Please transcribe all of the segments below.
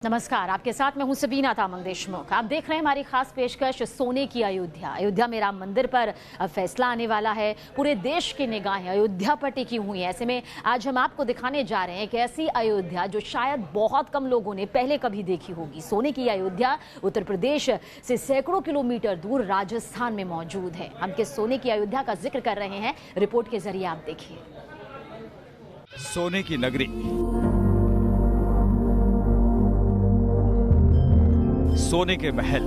नमस्कार, आपके साथ मैं हूं सबीना तामंग देशमुख। आप देख रहे हैं हमारी खास पेशकश सोने की अयोध्या। अयोध्या में राम मंदिर पर अब फैसला आने वाला है। पूरे देश की निगाहें अयोध्या पर टिकी हुई हैं। ऐसे में आज हम आपको दिखाने जा रहे हैं कि ऐसी अयोध्या जो शायद बहुत कम लोगों ने पहले कभी देखी होगी। सोने की अयोध्या उत्तर प्रदेश से सैकड़ों किलोमीटर दूर राजस्थान में मौजूद है। हम किस सोने की अयोध्या का जिक्र कर रहे हैं, रिपोर्ट के जरिए आप देखिए। सोने की नगरी, सोने के महल,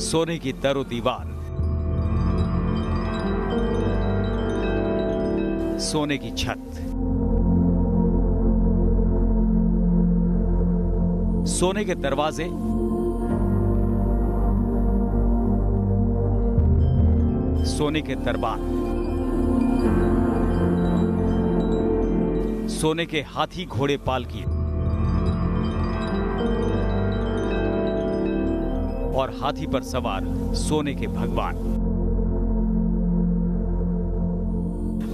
सोने की दरो दीवार, सोने की छत, सोने के दरवाजे, सोने के दरबार, सोने के हाथी घोड़े पालकी और हाथी पर सवार सोने के भगवान।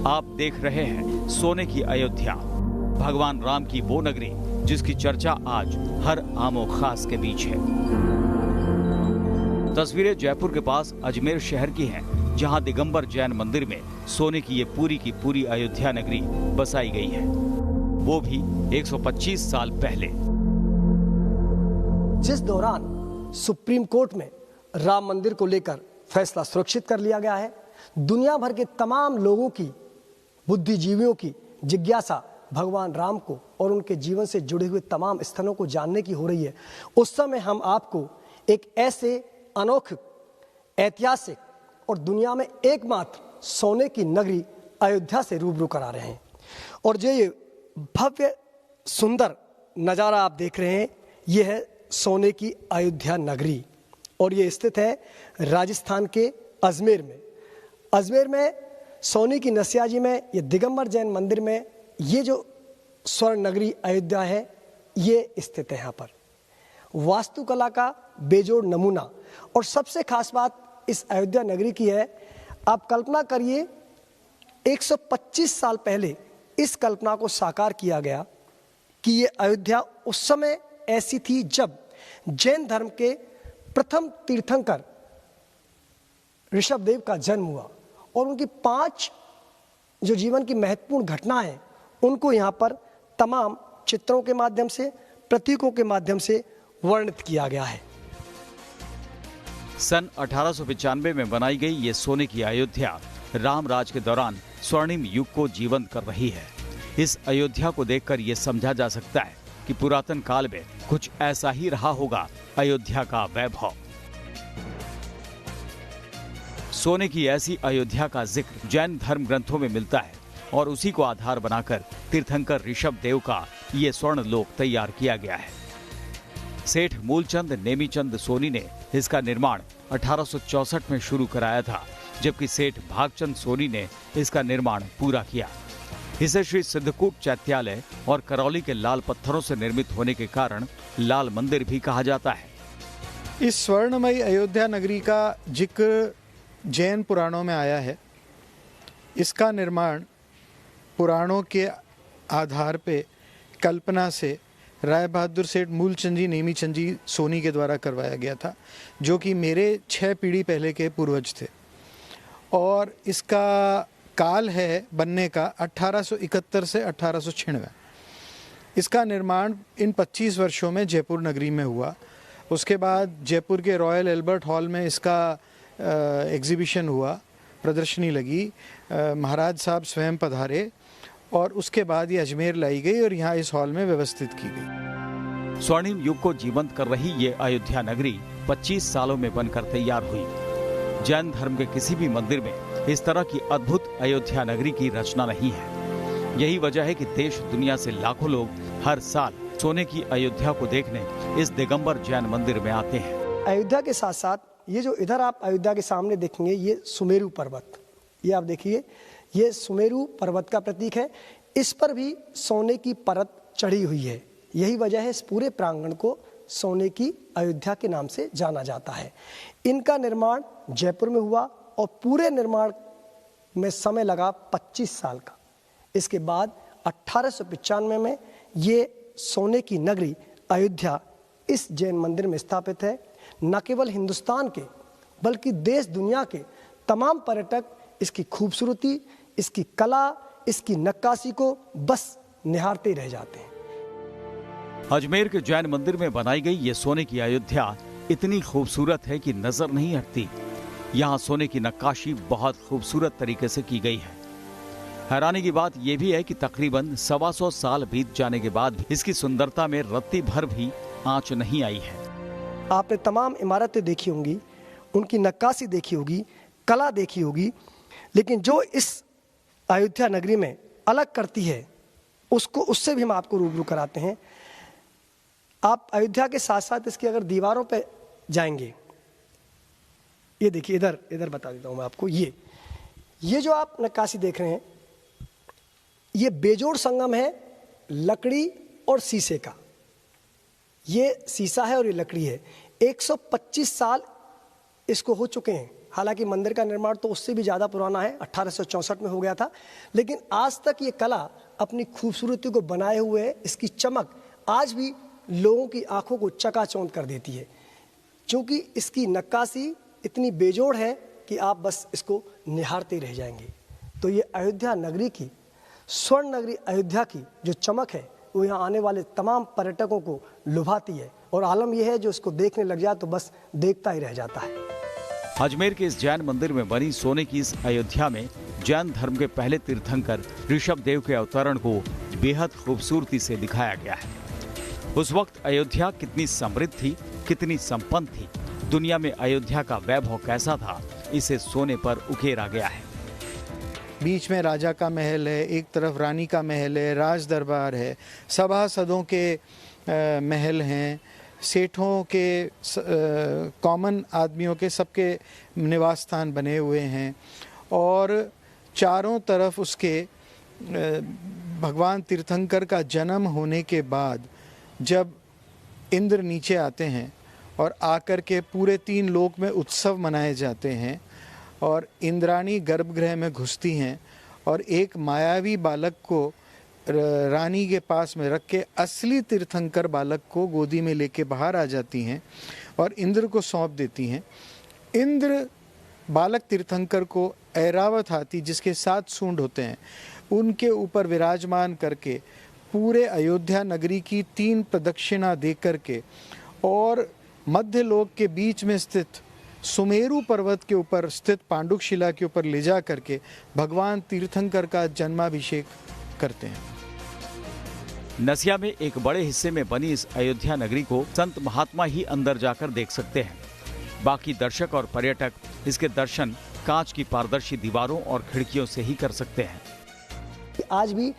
आप देख रहे हैं सोने की अयोध्या, भगवान राम की वो नगरी जिसकी चर्चा आज हर आमो खास के बीच है। तस्वीरें जयपुर के पास अजमेर शहर की हैं, जहां दिगंबर जैन मंदिर में सोने की ये पूरी अयोध्या नगरी बसाई गई है, वो भी 125 साल पहले। जिस दौरान सुप्रीम कोर्ट में राम मंदिर को लेकर फैसला सुरक्षित कर लिया गया है, दुनिया भर के तमाम लोगों की, बुद्धिजीवियों की जिज्ञासा भगवान राम को और उनके जीवन से जुड़े हुए तमाम स्थलों को जानने की हो रही है। उस समय हम आपको एक ऐसे अनोखे, ऐतिहासिक और दुनिया में एकमात्र सोने की नगरी अयोध्या से रूबरू करा रहे हैं। और जो ये भव्य सुंदर नज़ारा आप देख रहे हैं, ये है सोने की अयोध्या नगरी और ये स्थित है राजस्थान के अजमेर में। अजमेर में सोने की नसियाजी में, ये दिगंबर जैन मंदिर में, ये जो स्वर्ण नगरी अयोध्या है ये स्थित है। यहाँ पर वास्तुकला का बेजोड़ नमूना और सबसे खास बात इस अयोध्या नगरी की है, आप कल्पना करिए 125 साल पहले इस कल्पना को साकार किया गया कि ये अयोध्या उस समय ऐसी थी जब जैन धर्म के प्रथम तीर्थंकर ऋषभदेव का जन्म हुआ और उनकी 5 जो जीवन की महत्वपूर्ण घटनाएं हैं उनको यहाँ पर तमाम चित्रों के माध्यम से, प्रतीकों के माध्यम से वर्णित किया गया है। सन 1895 में बनाई गई ये सोने की अयोध्या राम राज के दौरान स्वर्णिम युग को जीवंत कर रही है। इस अयोध्या को देखकर ये समझा जा सकता है कि पुरातन काल में कुछ ऐसा ही रहा होगा अयोध्या का वैभव। सोने की ऐसी अयोध्या का जिक्र जैन धर्म ग्रंथों में मिलता है और उसी को आधार बनाकर तीर्थंकर ऋषभदेव का ये स्वर्ण लोक तैयार किया गया है। सेठ मूलचंद नेमीचंद सोनी ने इसका निर्माण 1864 में शुरू कराया था, जबकि सेठ भागचंद सोनी ने इसका निर्माण पूरा किया। इसे श्री सिद्धकूट चैत्यालय और करौली के लाल पत्थरों से निर्मित होने के कारण लाल मंदिर भी कहा जाता है। इस स्वर्णमयी अयोध्या नगरी का जिक्र जैन पुराणों में आया है। इसका निर्माण पुराणों के आधार पे कल्पना से राय बहादुर सेठ मूलचंद जी नेमीचंद जी सोनी के द्वारा करवाया गया था, जो कि मेरे 6 पीढ़ी पहले के पूर्वज थे। और इसका काल है बनने का 1871 से 1896। इसका निर्माण इन 25 वर्षों में जयपुर नगरी में हुआ। उसके बाद जयपुर के रॉयल एल्बर्ट हॉल में इसका एग्जीबिशन हुआ, प्रदर्शनी लगी, महाराज साहब स्वयं पधारे और उसके बाद ये अजमेर लाई गई और यहाँ इस हॉल में व्यवस्थित की गई। स्वर्णिम युग को जीवंत कर रही ये अयोध्या नगरी 25 सालों में बनकर तैयार हुई। जैन धर्म के किसी भी मंदिर में इस तरह की अद्भुत अयोध्या नगरी की रचना नहीं है। यही वजह है कि देश दुनिया से लाखों लोग हर साल सोने की अयोध्या को देखने इस दिगंबर जैन मंदिर में आते हैं। अयोध्या के साथ साथ ये जो इधर आप अयोध्या के सामने देखेंगे, ये सुमेरु पर्वत, ये आप देखिए, ये सुमेरु पर्वत का प्रतीक है। इस पर भी सोने की परत चढ़ी हुई है। यही वजह है इस पूरे प्रांगण को सोने की अयोध्या के नाम से जाना जाता है। इनका निर्माण जयपुर में हुआ और पूरे निर्माण में समय लगा 25 साल का। इसके बाद 1895 में ये सोने की नगरी अयोध्या इस जैन मंदिर में स्थापित है। न केवल हिंदुस्तान के बल्कि देश दुनिया के तमाम पर्यटक इसकी खूबसूरती, इसकी कला, इसकी नक्काशी को बस निहारते रह जाते हैं। अजमेर के जैन मंदिर में बनाई गई ये सोने की अयोध्या इतनी खूबसूरत है कि नजर नहीं हटती। यहाँ सोने की नक्काशी बहुत खूबसूरत तरीके से की गई है। हैरानी की बात यह भी है कि तकरीबन 125 साल बीत जाने के बाद भी इसकी सुंदरता में रत्ती भर भी आंच नहीं आई है। आपने तमाम इमारतें देखी होंगी, उनकी नक्काशी देखी होगी, कला देखी होगी, लेकिन जो इस अयोध्या नगरी में अलग करती है उससे भी हम आपको रूबरू कराते हैं। आप अयोध्या के साथ साथ इसकी अगर दीवारों पे जाएंगे, ये देखिए, इधर बता देता हूँ मैं आपको। ये जो आप नक्काशी देख रहे हैं, ये बेजोड़ संगम है लकड़ी और शीशे का। ये शीशा है और ये लकड़ी है। 125 साल इसको हो चुके हैं। हालांकि मंदिर का निर्माण तो उससे भी ज़्यादा पुराना है, 1864 में हो गया था, लेकिन आज तक ये कला अपनी खूबसूरती को बनाए हुए है। इसकी चमक आज भी लोगों की आंखों को चकाचौंध कर देती है, क्योंकि इसकी नक्काशी इतनी बेजोड़ है कि आप बस इसको निहारते रह जाएंगे। तो ये अयोध्या नगरी की, स्वर्ण नगरी अयोध्या की जो चमक है वो यहाँ आने वाले तमाम पर्यटकों को लुभाती है, और आलम यह है जो इसको देखने लग जाए तो बस देखता ही रह जाता है। अजमेर के इस जैन मंदिर में बनी सोने की इस अयोध्या में जैन धर्म के पहले तीर्थंकर ऋषभ देव के अवतरण को बेहद खूबसूरती से दिखाया गया है। उस वक्त अयोध्या कितनी समृद्ध थी, कितनी संपन्न थी, दुनिया में अयोध्या का वैभव कैसा था, इसे सोने पर उकेरा गया है। बीच में राजा का महल है, एक तरफ रानी का महल है, राज दरबार है, सभासदों के महल हैं, सेठों के, कॉमन आदमियों के सबके निवास स्थान बने हुए हैं, और चारों तरफ उसके भगवान तीर्थंकर का जन्म होने के बाद जब इंद्र नीचे आते हैं और आकर के पूरे 3 लोक में उत्सव मनाए जाते हैं, और इंद्राणी गर्भगृह में घुसती हैं और एक मायावी बालक को रानी के पास में रख के असली तीर्थंकर बालक को गोदी में लेके बाहर आ जाती हैं और इंद्र को सौंप देती हैं। इंद्र बालक तीर्थंकर को ऐरावत हाथी जिसके 7 सूंड होते हैं उनके ऊपर विराजमान करके पूरे अयोध्या नगरी की 3 प्रदक्षिणा दे करके और मध्य लोक के बीच में स्थित सुमेरु पर्वत के ऊपर स्थित पांडुक शिला के ऊपर ले जा करके भगवान तीर्थंकर का जन्माभिषेक करते हैं। नसिया में एक बड़े हिस्से में बनी इस अयोध्या नगरी को संत महात्मा ही अंदर जाकर देख सकते हैं। बाकी दर्शक और पर्यटक इसके दर्शन कांच की पारदर्शी दीवारों और खिड़कियों से ही कर सकते हैं। आज भी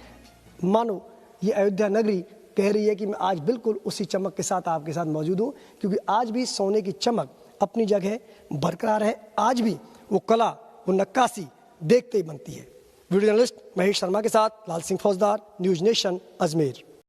मानो ये अयोध्या नगरी कह रही है कि मैं आज बिल्कुल उसी चमक के साथ आपके साथ मौजूद हूँ, क्योंकि आज भी सोने की चमक अपनी जगह बरकरार है। आज भी वो कला, वो नक्काशी देखते ही बनती है। वीडियो जर्नलिस्ट महेश शर्मा के साथ लाल सिंह फौजदार, न्यूज नेशन, अजमेर।